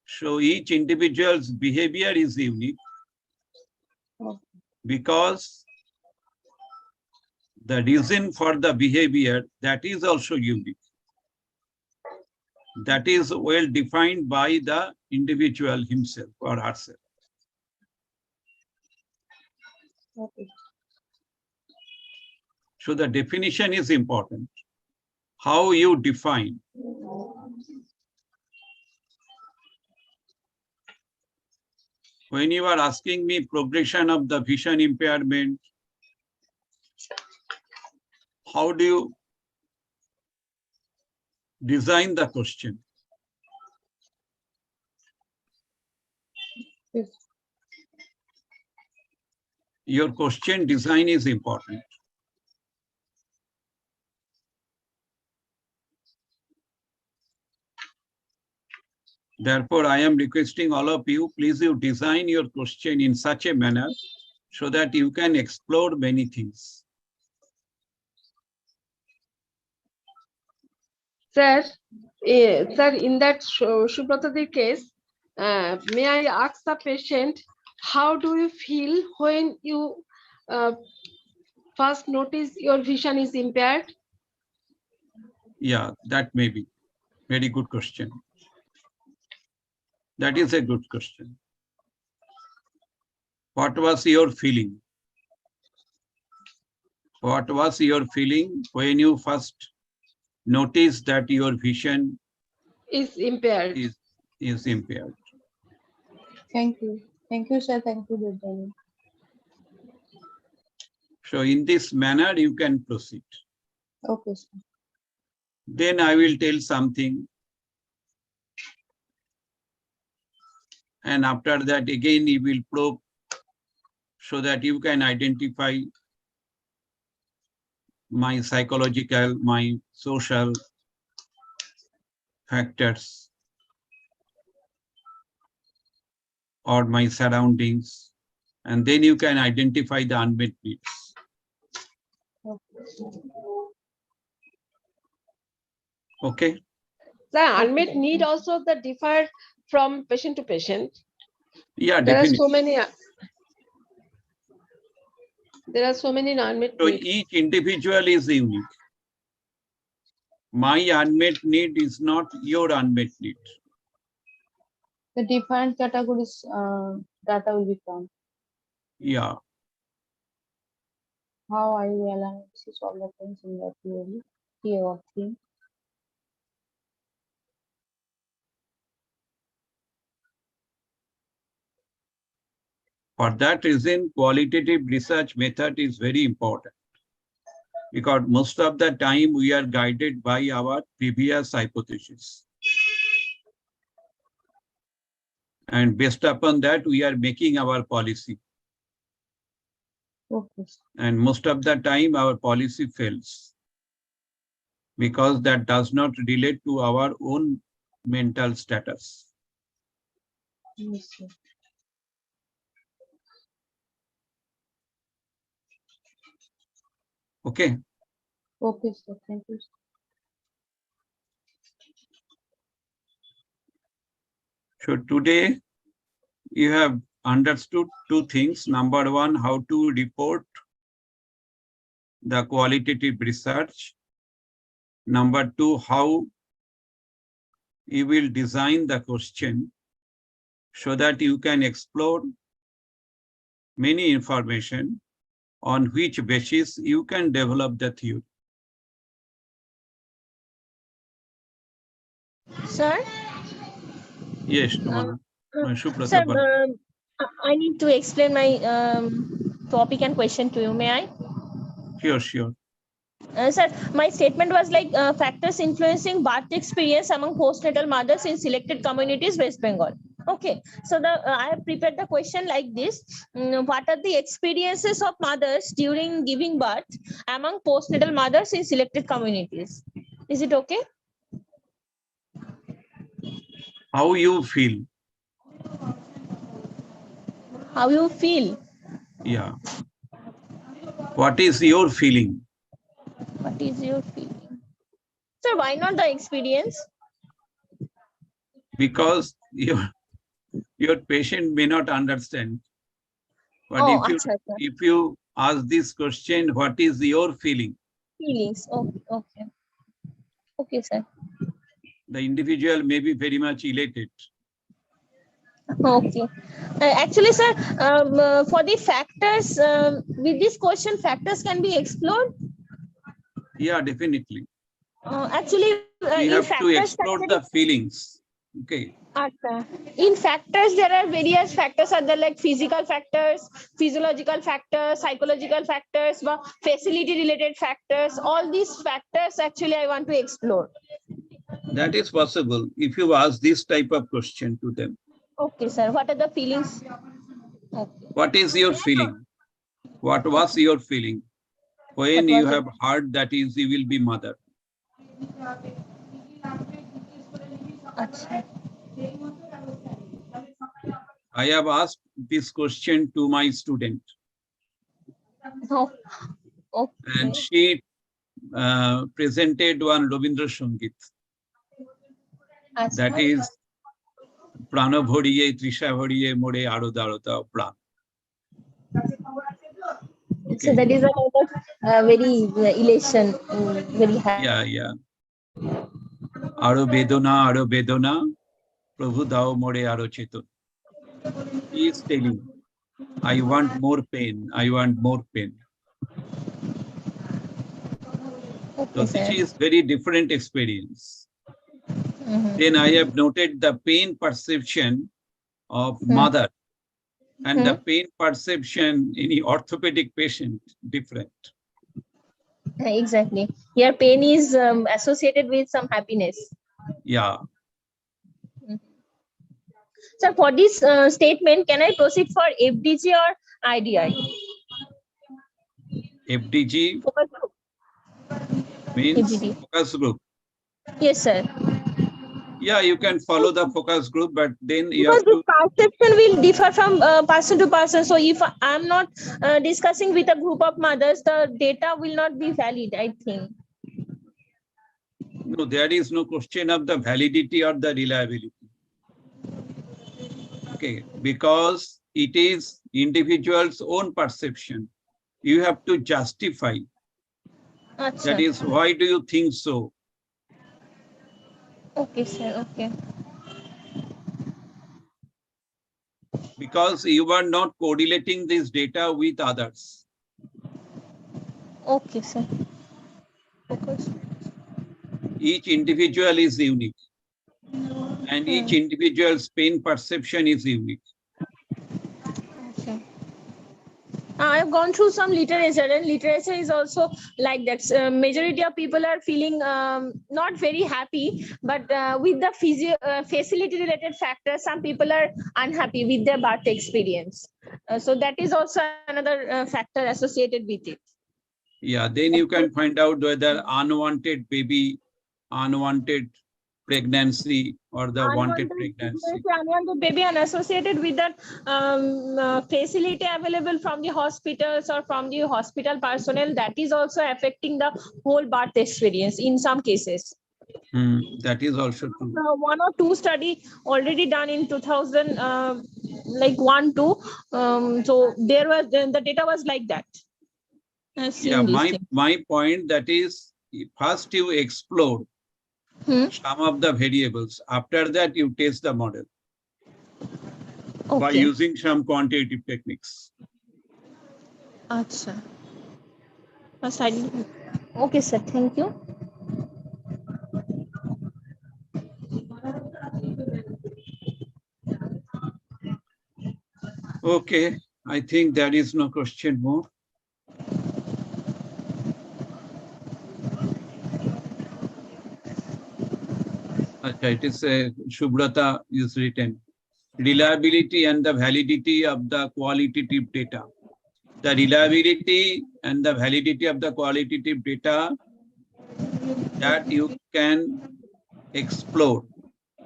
So each individual's behavior is unique Okay. because the reason for the behavior, that is also unique. That is well defined by the individual himself or herself. Okay. So the definition is important. How you define. When you are asking me progression of the vision impairment, how do you design the question? Yes. Your question design is important. Therefore, I am requesting all of you, please you design your question in such a manner so that you can explore many things. Sir, sir, in that Subrata's case, may I ask the patient, how do you feel when you first notice your vision is impaired? Yeah, that may be very good question. That is a good question. What was your feeling? What was your feeling when you first noticed that your vision Is impaired. is impaired? Thank you. Thank you, sir. Thank you, Dr. So in this manner, you can proceed. Okay, sir. Then I will tell something. And after that, again, you will probe so that you can identify my psychological, my social factors or my surroundings. And then you can identify the unmet needs. Okay. The unmet need also that differ from patient to patient. Yeah, There are definitely. so many. There are so many unmet So needs. each individual is unique. My unmet need is not your unmet need. The different categories data will be found. Yeah. How I will analyze all the things in that theory, here of thing. For that reason, qualitative research method is very important. Because most of the time we are guided by our previous hypothesis. And based upon that, we are making our policy. Okay. And most of the time our policy fails because that does not relate to our own mental status. Yes, sir. Okay. Okay, sir. Thank you. So today you have understood two things. Number one, how to report the qualitative research. Number two, how you will design the question so that you can explore many information on which basis you can develop the theory. Sir? Yes, Subrata. Sir, I need to explain my topic and question to you. May I? Sure, sure. Sir, my statement was like factors influencing birth experience among postnatal mothers in selected communities, West Bengal. Okay, so I have prepared the question like this. What are the experiences of mothers during giving birth among postnatal mothers in selected communities? Is it okay? How you feel? How you feel? Yeah. What is your feeling? What is your feeling? Sir, why not the experience? Because your patient may not understand. But Oh, if you ask this question, what is your feeling? Feelings. Okay. Okay. Okay, sir. The individual may be very much elated. Okay. Actually, sir, for the factors, with this question, factors can be explored. Yeah, definitely. Actually, We in have to factors, explore the feelings. Okay. in factors, there are various factors are there, like physical factors, physiological factors, psychological factors, facility related factors. All these factors actually I want to explore. That is possible if you ask this type of question to them. Okay, sir. What are the feelings? Okay. What is your feeling? What was your feeling when What you was it? have heard that is you will be mother? Achha. I have asked this question to my student, Oh, okay. and she presented one Rabindra Sangeet, that is Prana Bhoriye, Trisha Bhoriye, More Aroda Aroda Pran. So that is a kind of very elation, very high. Yeah, yeah. Aro Bedona, Prabhu Dao More Aro Chetan. He is telling, I want more pain, I want more pain. Okay, So sir. this is very different experience. Mhm. Then I have noted the pain perception of mother and the pain perception in the orthopedic patient different. Exactly. Your pain is associated with some happiness. Yeah. So for this statement, can I proceed for FDG or IDI? FDG Focus group. means FDG. focus group. Yes, sir. Yeah, you can follow the focus group, but then you Because have the to. perception will differ from person to person. So if I'm not discussing with a group of mothers, the data will not be valid, I think. No, there is no question of the validity or the reliability. Okay, because it is individual's own perception. You have to justify. Achha. That is, why do you think so? Okay, sir. Okay. Because you are not correlating this data with others. Okay, sir. Focus. Each individual is unique. And each individual's pain perception is unique. Okay. I've gone through some literature, and literature is also like that. Majority of people are feeling not very happy, but with the facility related factors, some people are unhappy with their birth experience. So that is also another factor associated with it. Yeah, then you can find out whether unwanted baby, unwanted pregnancy, or the wanted pregnancy. Unwanted baby and associated with that facility available from the hospitals or from the hospital personnel, that is also affecting the whole birth experience in some cases. That is also true. One or two study already done in 2000, like 1-2. So there was the data was like that. Yeah, my point that is, first you explore some of the variables. After that, you test the model by using some quantitative techniques. Achha. Okay, sir. Thank you. Okay, I think there is no question more. Okay, it is Shubrata is written. Reliability and the validity of the qualitative data. The reliability and the validity of the qualitative data that you can explore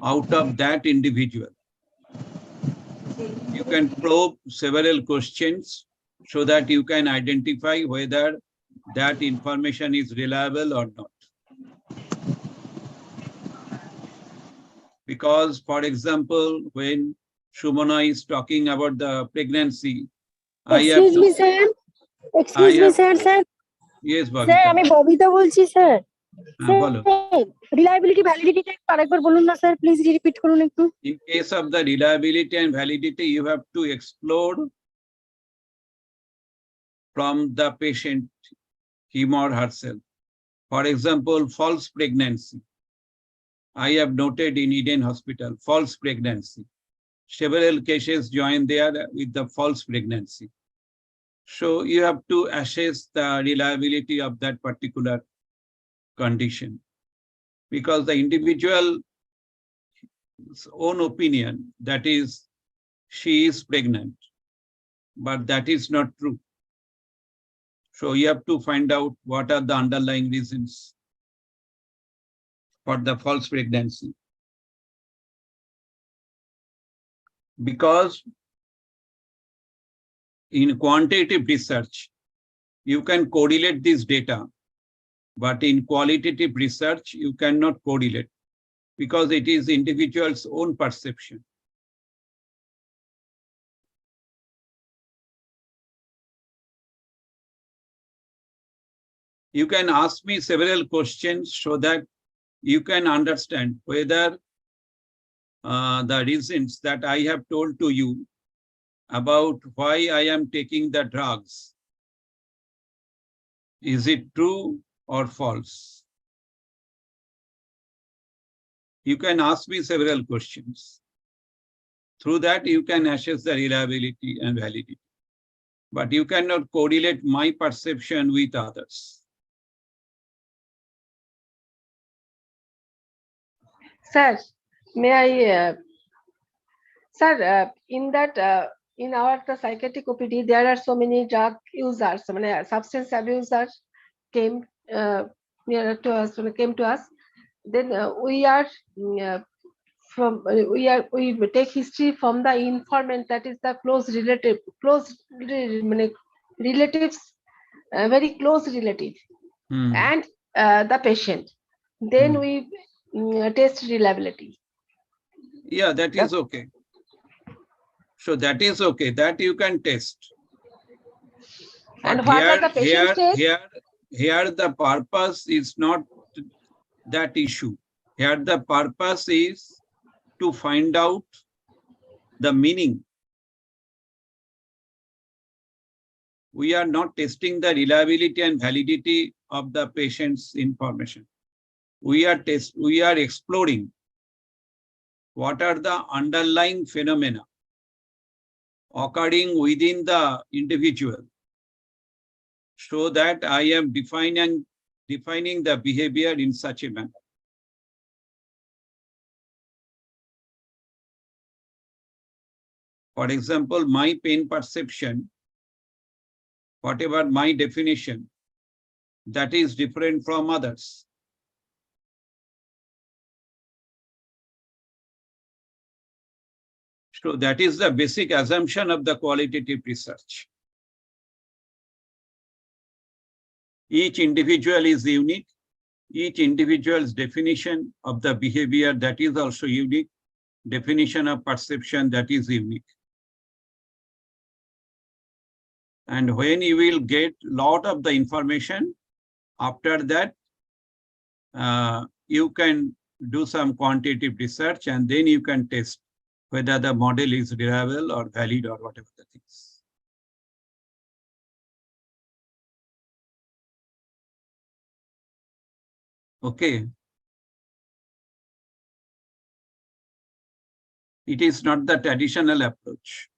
out of that individual. You can probe several questions so that you can identify whether that information is reliable or not. Because, for example, when Shumana is talking about the pregnancy, Excuse me, sir. Excuse me sir sir Yes, sir Bhavika. আমি ববিতা বলছি sir বলো। Reliability ভ্যালিডিটিটা আরেকবার বলুন না sir please repeat করুন একটু In case of the reliability and validity, you have to explore from the patient, him or herself. For example, false pregnancy. I have noted in Eden Hospital, false pregnancy. Several cases join there with the false pregnancy. So you have to assess the reliability of that particular condition, because the individual's own opinion, that is, she is pregnant, but that is not true. So you have to find out what are the underlying reasons for the false pregnancy. Because in quantitative research, you can correlate this data, but in qualitative research, you cannot correlate, because it is individual's own perception. You can ask me several questions so that you can understand whether the reasons that I have told to you about why I am taking the drugs, is it true or false? You can ask me several questions. Through that, you can assess the reliability and validity. But you cannot correlate my perception with others. Sir, may I, sir, in that, in our the psychiatric OPD, there are so many drug users, substance abusers came near to us, came to us. Then we are we take history from the informant, that is the relatives, very close relative, and the patient. Then we test reliability. Yeah, that is okay. So that is okay, that you can test. And But what are the patient test? Here the purpose is not that issue. Here the purpose is to find out the meaning. We are not testing the reliability and validity of the patient's information. We are exploring what are the underlying phenomena occurring within the individual, so that I am defining the behavior in such a manner. For example, my pain perception, whatever my definition, that is different from others. So that is the basic assumption of the qualitative research. Each individual is unique. Each individual's definition of the behavior, that is also unique. Definition of perception, that is unique. And when you will get lot of the information, after that, you can do some quantitative research, and then you can test whether the model is reliable or valid or whatever the things. Okay. It is not the traditional approach.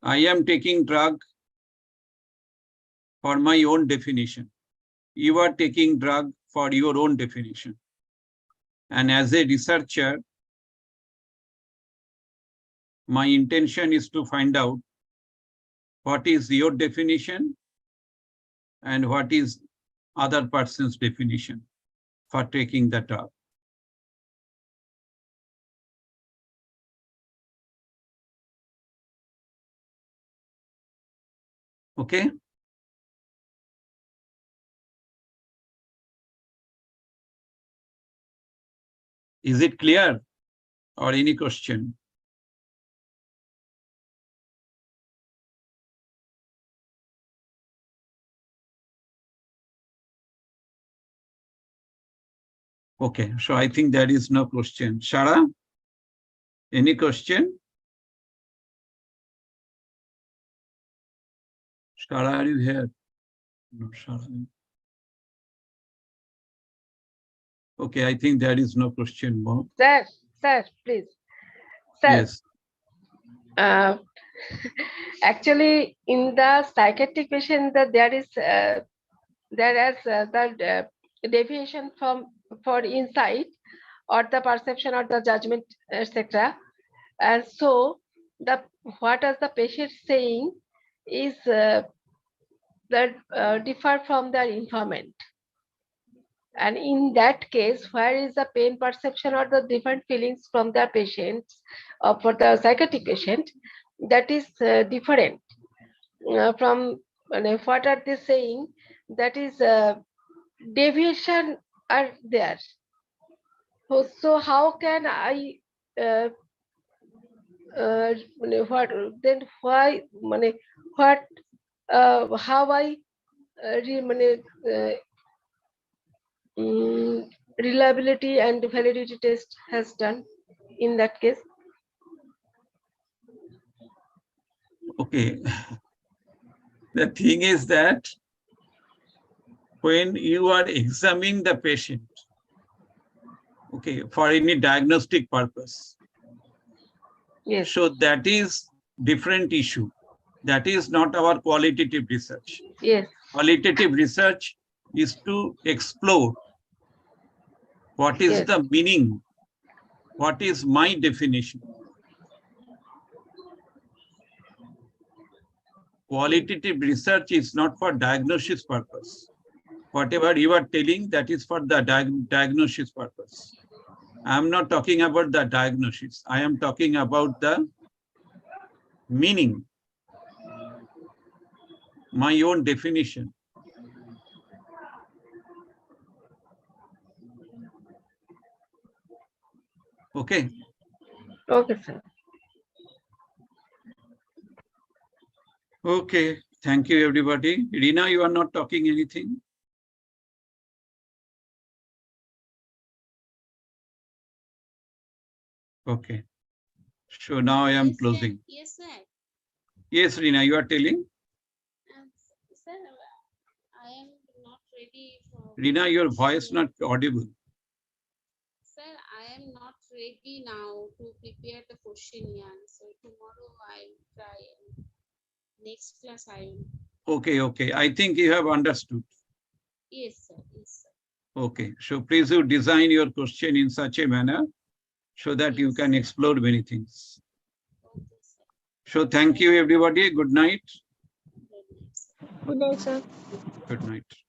I am taking drug for my own definition. You are taking drug for your own definition. And as a researcher, my intention is to find out what is your definition and what is other person's definition for taking the drug. Okay. Is it clear? or any question? Okay, so I think there is no question. Shara, any question? Shara, are you here? No, Shara. Okay, I think there is no question more. Sir, please. Sir, Yes. actually, in the psychiatric patient, there is the deviation from for insight or the perception or the judgment, etc. And so, what is the patient saying is that differ from their informant. And in that case, where is the pain perception or the different feelings from the patient or for the psychiatric patient, that is different from what are they saying, that is deviation are there. So how can I what then why what how I reliability and validity test has done in that case? Okay. The thing is that when you are examining the patient, okay, for any diagnostic purpose, Yes. so that is different issue. That is not our qualitative research. Yes. Qualitative research is to explore what is Yes. the meaning, what is my definition. Qualitative research is not for diagnosis purpose. Whatever you are telling, that is for the diagnosis purpose. I am not talking about the diagnosis. I am talking about the meaning, my own definition. Okay. Okay, sir. Okay. Thank you, everybody. Rina, you are not talking anything? Okay. So now I am closing. Yes, sir. Yes, Rina, you are telling? Sir, I am not ready for... Rina, your voice not audible. Sir, I am not ready now to prepare the questionnaire. So tomorrow I will try. Next class I will. Okay. I think you have understood. Yes, sir. Yes, sir. Okay. So please you design your question in such a manner so that you can explore many things. Okay, sir. So thank you, everybody. Good night. Good night, sir. Good night, sir. Good night.